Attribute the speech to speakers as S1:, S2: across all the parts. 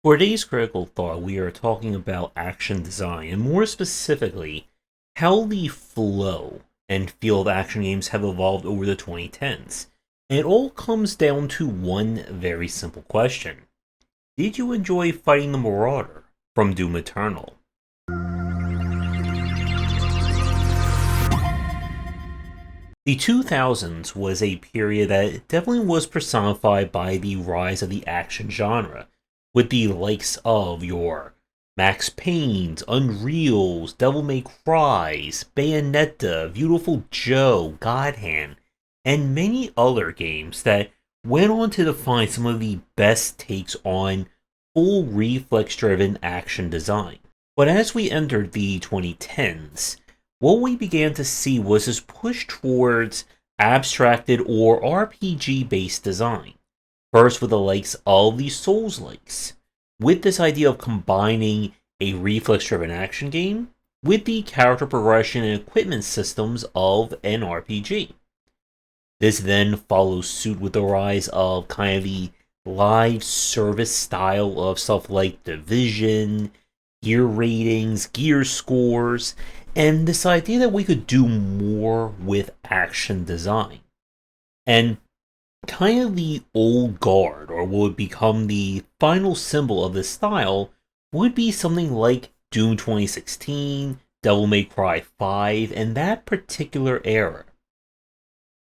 S1: For today's critical thought, we are talking about action design, and more specifically, how the flow and feel of action games have evolved over the 2010s. And it all comes down to one very simple question. Did you enjoy fighting the Marauder from Doom Eternal? The 2000s was a period that definitely was personified by the rise of the action genre, with the likes of your Max Payne's, Unreal's, Devil May Cry's, Bayonetta, Beautiful Joe, God Hand, and many other games that went on to define some of the best takes on full reflex-driven action design. But as we entered the 2010s, what we began to see was this push towards abstracted or RPG-based design. First with the likes of the Souls-likes, with this idea of combining a reflex-driven action game with the character progression and equipment systems of an RPG. This then follows suit with the rise of kind of the live service style of stuff like Division, gear ratings, gear scores, and this idea that we could do more with action design. And kind of the old guard, or what would become the final symbol of this style, would be something like Doom 2016, Devil May Cry 5, and that particular era.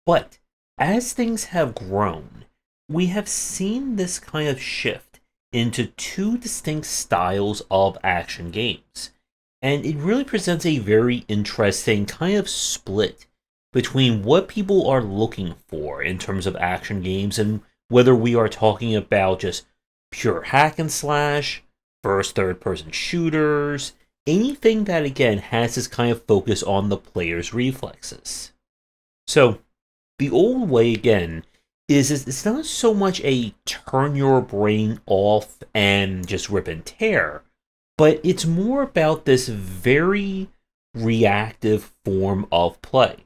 S1: But as things have grown, we have seen this kind of shift into two distinct styles of action games. And it really presents a very interesting kind of split between what people are looking for in terms of action games and whether we are talking about just pure hack and slash, first third person shooters, anything that again has this kind of focus on the player's reflexes. So the old way again is it's not so much a turn your brain off and just rip and tear, but it's more about this very reactive form of play.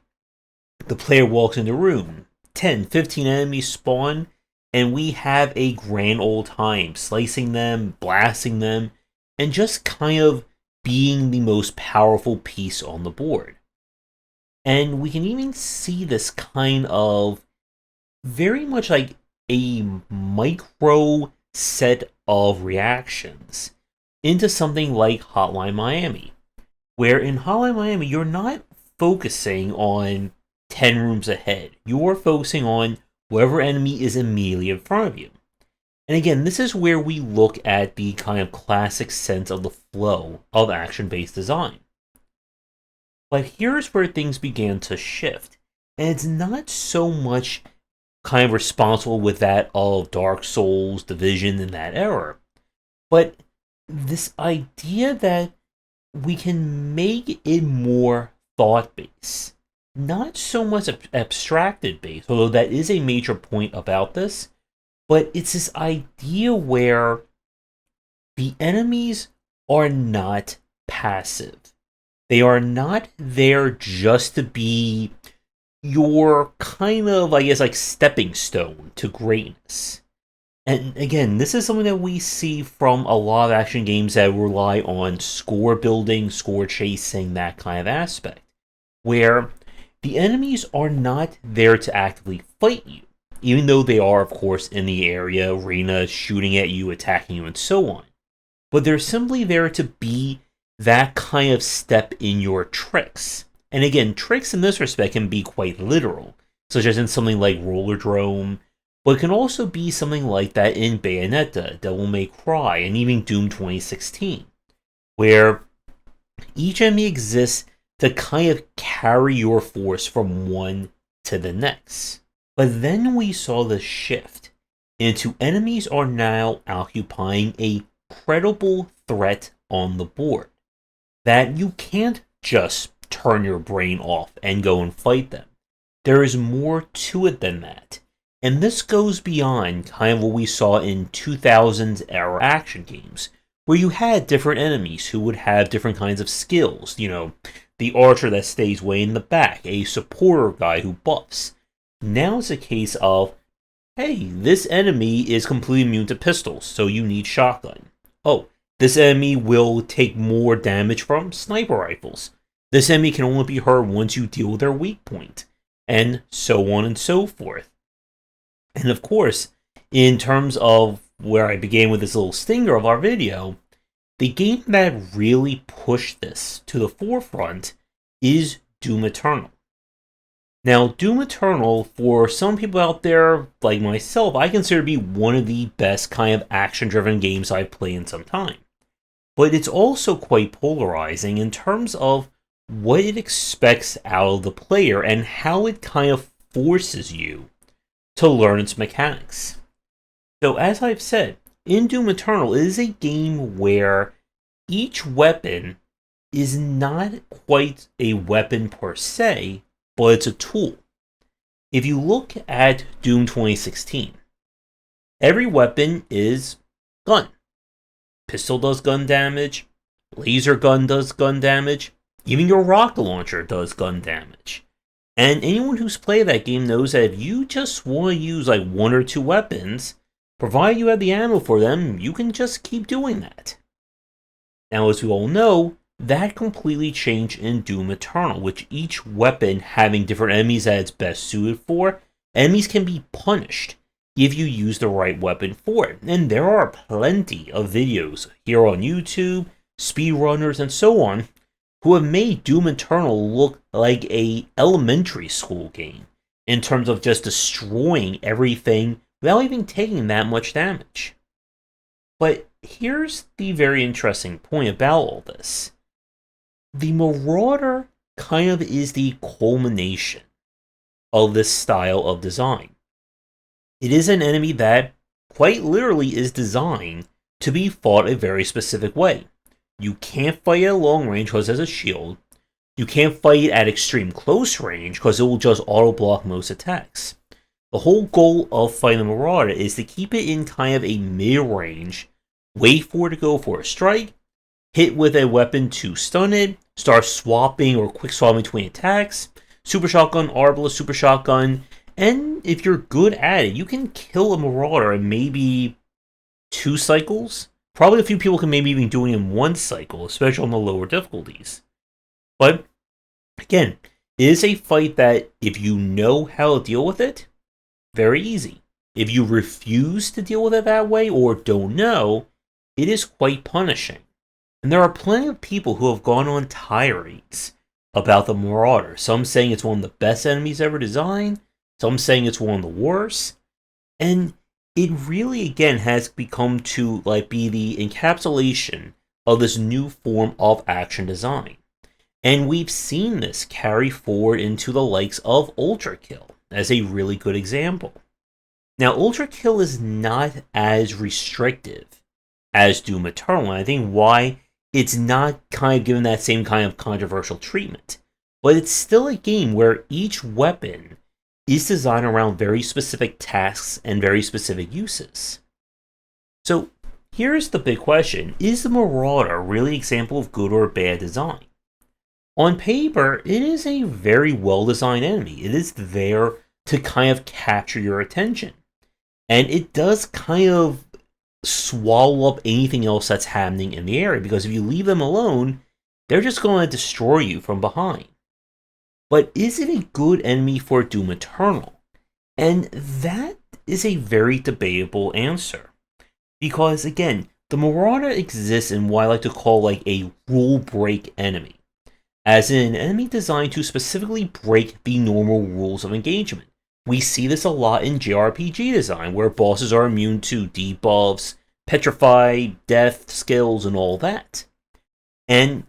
S1: The player walks in the room, 10, 15 enemies spawn, and we have a grand old time slicing them, blasting them, and just kind of being the most powerful piece on the board. And we can even see this kind of very much like a micro set of reactions into something like Hotline Miami, where in Hotline Miami, you're not focusing on 10 rooms ahead. You're focusing on whatever enemy is immediately in front of you. And again, this is where we look at the kind of classic sense of the flow of action-based design. But here's where things began to shift. And it's not so much kind of responsible with that of Dark Souls, Division in that era, but this idea that we can make it more thought-based, not so much abstracted-based, although that is a major point about this, but it's this idea where the enemies are not passive. They are not there just to be your kind of, I guess, like stepping stone to greatness. And again, this is something that we see from a lot of action games that rely on score building, score chasing, that kind of aspect, where the enemies are not there to actively fight you, even though they are, of course, in the area, arena, shooting at you, attacking you, and so on. But they're simply there to be that kind of step in your tricks. And again, tricks in this respect can be quite literal, such as in something like Rollerdrome, but it can also be something like that in Bayonetta, Devil May Cry, and even Doom 2016, where each enemy exists to kind of carry your force from one to the next. But then we saw the shift into enemies are now occupying a credible threat on the board, that you can't just turn your brain off and go and fight them. There is more to it than that. And this goes beyond kind of what we saw in 2000s era action games, where you had different enemies who would have different kinds of skills. You know, the archer that stays way in the back, a supporter guy who buffs. Now it's a case of, hey, this enemy is completely immune to pistols, so you need shotgun. oh, this enemy will take more damage from sniper rifles. This enemy can only be hurt once you deal with their weak point, and so on and so forth. And of course, in terms of where I began with this little stinger of our video, the game that really pushed this to the forefront is Doom Eternal. Now, Doom Eternal, for some people out there, like myself, I consider to be one of the best kind of action-driven games I've played in some time. But it's also quite polarizing in terms of what it expects out of the player and how it kind of forces you to learn its mechanics. So as I've said, in Doom Eternal, it is a game where each weapon is not quite a weapon per se, but it's a tool. If you look at Doom 2016, every weapon is gun. Pistol does gun damage, laser gun does gun damage, even your rocket launcher does gun damage. And anyone who's played that game knows that if you just want to use like one or two weapons, provided you have the ammo for them, you can just keep doing that. Now, as we all know, that completely changed in Doom Eternal, with each weapon having different enemies that it's best suited for. Enemies can be punished if you use the right weapon for it. And there are plenty of videos here on YouTube, speedrunners, and so on, who have made Doom Eternal look like a elementary school game in terms of just destroying everything without even taking that much damage. But here's the very interesting point about all this. The Marauder kind of is the culmination of this style of design. It is an enemy that, quite literally, is designed to be fought a very specific way. You can't fight at long range because there's a shield. You can't fight at extreme close range because it will just auto-block most attacks. The whole goal of fighting the Marauder is to keep it in kind of a mid-range, wait for it to go for a strike, hit with a weapon to stun it, start swapping or quick swapping between attacks, super shotgun, arbalist, super shotgun, and if you're good at it, you can kill a Marauder in maybe 2 cycles. Probably a few people can maybe even do it in 1 cycle, especially on the lower difficulties. But, again, it is a fight that, if you know how to deal with it, very easy. If you refuse to deal with it that way or don't know, it is quite punishing. And there are plenty of people who have gone on tirades about the Marauder. Some saying it's one of the best enemies ever designed, some saying it's one of the worst. And it really, again, has become to be the encapsulation of this new form of action design. And we've seen this carry forward into the likes of Ultrakill as a really good example. Now, Ultrakill is not as restrictive as Doom Eternal, and I think why it's not kind of given that same kind of controversial treatment. But it's still a game where each weapon is designed around very specific tasks and very specific uses. So here's the big question. Is the Marauder really an example of good or bad design? On paper, it is a very well-designed enemy. It is there to kind of capture your attention. And it does kind of swallow up anything else that's happening in the area, because if you leave them alone, they're just going to destroy you from behind. But is it a good enemy for Doom Eternal? And that is a very debatable answer. Because, again, the Marauder exists in what I like to call a rule break enemy. As in, an enemy designed to specifically break the normal rules of engagement. We see this a lot in JRPG design, where bosses are immune to debuffs, petrify, death, skills, and all that. And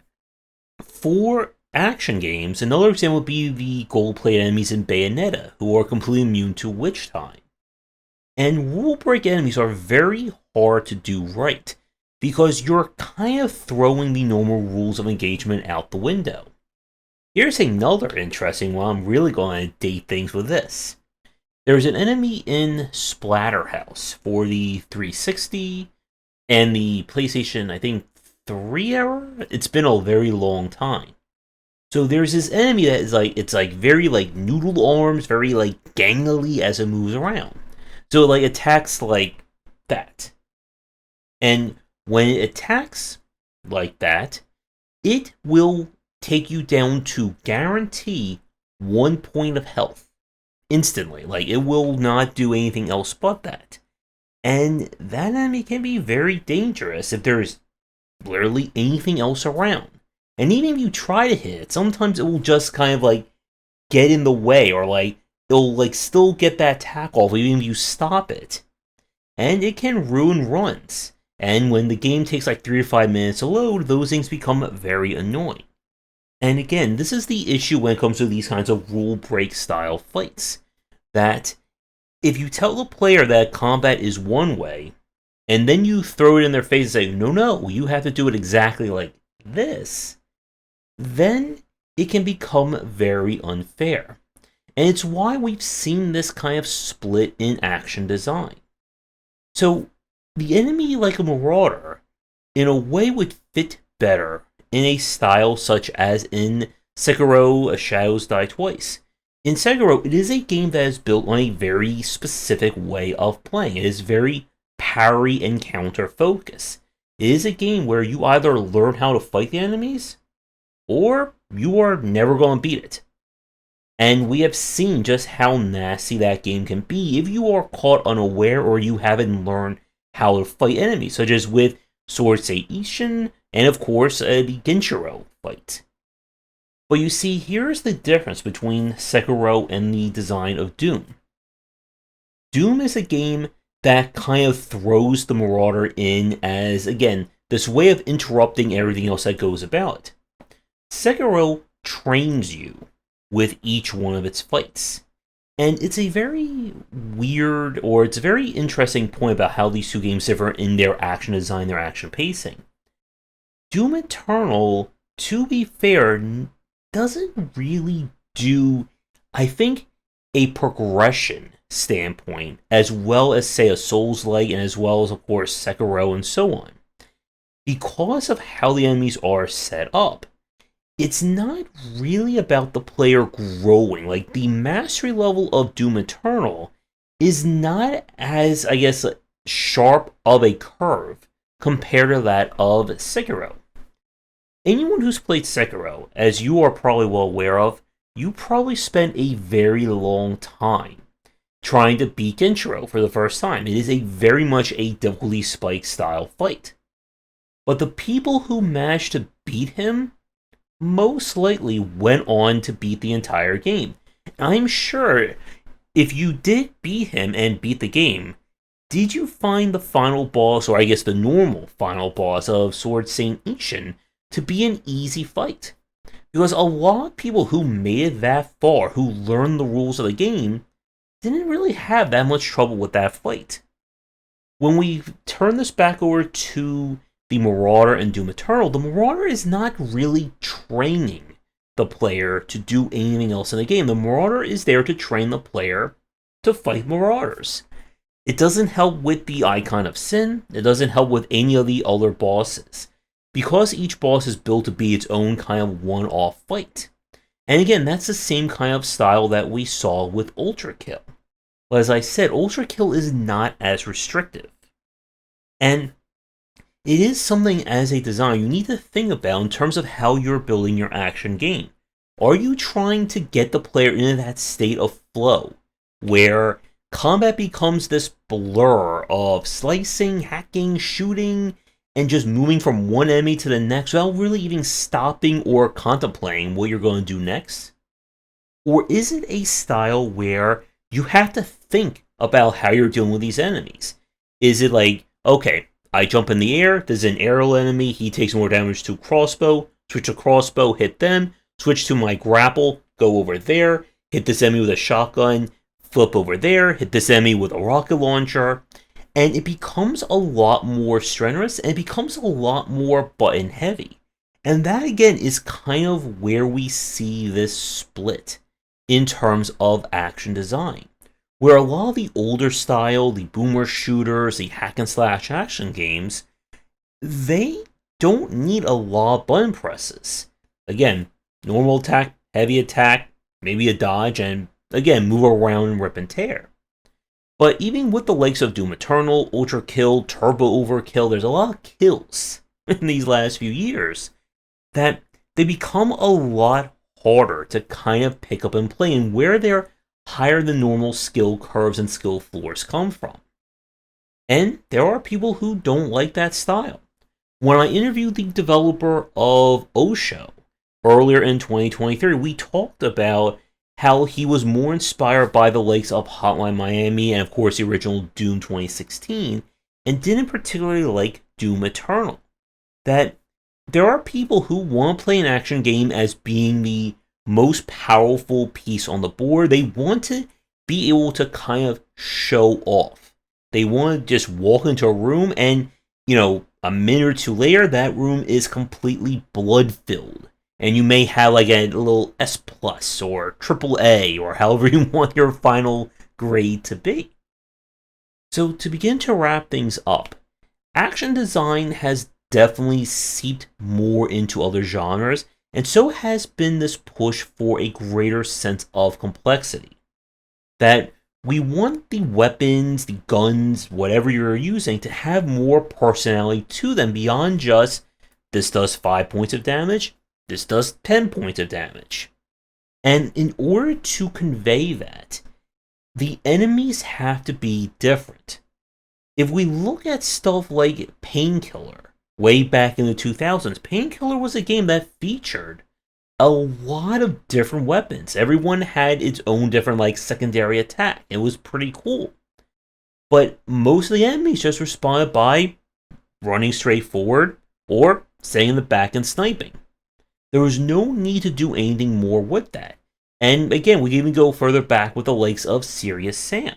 S1: for action games, another example would be the gold-plated enemies in Bayonetta, who are completely immune to witch time. And rule break enemies are very hard to do right, because you're kind of throwing the normal rules of engagement out the window. Here's another interesting one. I'm really going to date things with this. There's an enemy in Splatterhouse for the 360 and the PlayStation, I think, 3 era? It's been a very long time. So there's this enemy that is it's very noodle arms, very gangly as it moves around. So it attacks like that. And when it attacks like that, it will take you down to guarantee 1 point of health instantly. Like, it will not do anything else but that. And that enemy can be very dangerous if there's literally anything else around. And even if you try to hit it, sometimes it will just kind of like get in the way, or like it'll like still get that attack off even if you stop it. And it can ruin runs. And when the game takes like 3 to 5 minutes to load, those things become very annoying. And again, this is the issue when it comes to these kinds of rule break style fights. That if you tell the player that combat is one way, and then you throw it in their face and say, no, you have to do it exactly like this, then it can become very unfair. And it's why we've seen this kind of split in action design. So, the enemy like a Marauder, in a way, would fit better in a style such as in Sekiro, A Shadows Die Twice. In Sekiro, it is a game that is built on a very specific way of playing. It is very parry and counter focus. It is a game where you either learn how to fight the enemies, or you are never going to beat it. And we have seen just how nasty that game can be if you are caught unaware or you haven't learned how to fight enemies, such as with Sword Say Ishin, and of course the Ginshiro fight. But you see, here's the difference between Sekiro and the design of Doom. Doom is a game that kind of throws the Marauder in as, again, this way of interrupting everything else that goes about it. Sekiro trains you with each one of its fights. And it's a very weird, or it's a very interesting point about how these two games differ in their action design, their action pacing. Doom Eternal, to be fair, doesn't really do, I think, a progression standpoint, as well as, say, a Souls-like, and as well as, of course, Sekiro and so on. Because of how the enemies are set up, it's not really about the player growing. Like, the mastery level of Doom Eternal is not as, I guess, sharp of a curve compared to that of Sekiro. Anyone who's played Sekiro, as you are probably well aware of, you probably spent a very long time trying to beat Ginshiro for the first time. It is very much a difficulty spike style fight. But the people who managed to beat him most likely went on to beat the entire game. I'm sure if you did beat him and beat the game, did you find the final boss, or I guess the normal final boss of Sword Saint Ishin, to be an easy fight? Because a lot of people who made it that far, who learned the rules of the game, didn't really have that much trouble with that fight. When we turn this back over to the Marauder and Doom Eternal, the Marauder is not really training the player to do anything else in the game. The Marauder is there to train the player to fight Marauders. It doesn't help with the Icon of Sin. It doesn't help with any of the other bosses, because each boss is built to be its own kind of one-off fight. And again, that's the same kind of style that we saw with Ultrakill. But as I said, Ultrakill is not as restrictive. And it is something as a designer you need to think about in terms of how you're building your action game. Are you trying to get the player into that state of flow, where combat becomes this blur of slicing, hacking, shooting, and just moving from one enemy to the next without really even stopping or contemplating what you're going to do next? Or is it a style where you have to think about how you're dealing with these enemies? Is it like, okay, I jump in the air, there's an aerial enemy, he takes more damage to crossbow, switch to crossbow, hit them, switch to my grapple, go over there, hit this enemy with a shotgun, flip over there, hit this enemy with a rocket launcher, and it becomes a lot more strenuous, and it becomes a lot more button heavy. And that again is kind of where we see this split in terms of action design, where a lot of the older style, the boomer shooters, the hack and slash action games, they don't need a lot of button presses. Again, normal attack, heavy attack, maybe a dodge, and again, move around and rip and tear. But even with the likes of Doom Eternal, Ultrakill, Turbo Overkill, there's a lot of kills in these last few years that they become a lot harder to kind of pick up and play, and where their higher than normal skill curves and skill floors come from. And there are people who don't like that style. When I interviewed the developer of OTXO earlier in 2023, we talked about how he was more inspired by the likes of Hotline Miami and, of course, the original Doom 2016, and didn't particularly like Doom Eternal. That there are people who want to play an action game as being the most powerful piece on the board. They want to be able to kind of show off. They want to just walk into a room and, a minute or two later, that room is completely blood-filled. And you may have like a little S plus or AAA or however you want your final grade to be. So to begin to wrap things up, action design has definitely seeped more into other genres, and so has been this push for a greater sense of complexity. That we want the weapons, the guns, whatever you're using, to have more personality to them beyond just, this does 5 points of damage, this does 10 points of damage. And in order to convey that, the enemies have to be different. If we look at stuff like Painkiller, way back in the 2000s, Painkiller was a game that featured a lot of different weapons. Everyone had its own different secondary attack. It was pretty cool. But most of the enemies just responded by running straight forward or staying in the back and sniping. There was no need to do anything more with that. And again, we can even go further back with the likes of Serious Sam.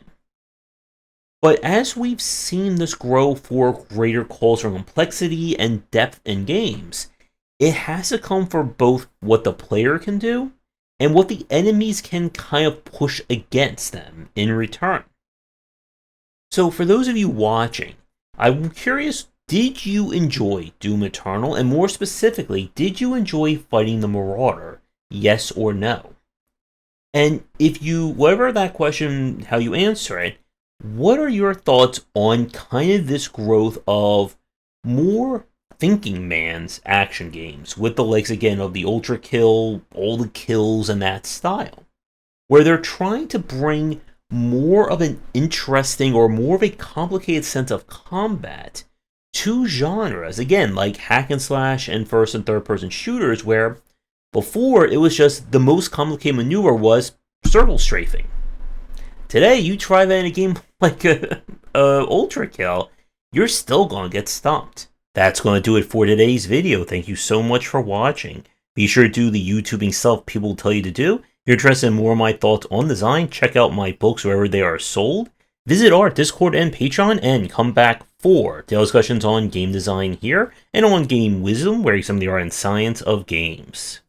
S1: But as we've seen this grow for greater calls for complexity and depth in games, it has to come for both what the player can do and what the enemies can kind of push against them in return. So for those of you watching, I'm curious, did you enjoy Doom Eternal? And more specifically, did you enjoy fighting the Marauder? Yes or no? And if you, whatever that question, how you answer it, what are your thoughts on kind of this growth of more thinking man's action games with the likes again of the Ultrakill, all the kills and that style, where they're trying to bring more of an interesting or more of a complicated sense of combat to genres, again, like hack and slash and first and third person shooters, where before it was just the most complicated maneuver was circle strafing. Today, you try that in a game like Ultrakill, you're still going to get stomped. That's going to do it for today's video. Thank you so much for watching. Be sure to do the YouTubing stuff people tell you to do. If you're interested in more of my thoughts on design, check out my books wherever they are sold. Visit our Discord and Patreon, and come back for daily discussions on game design here, and on game wisdom, where you some of the art and science of games.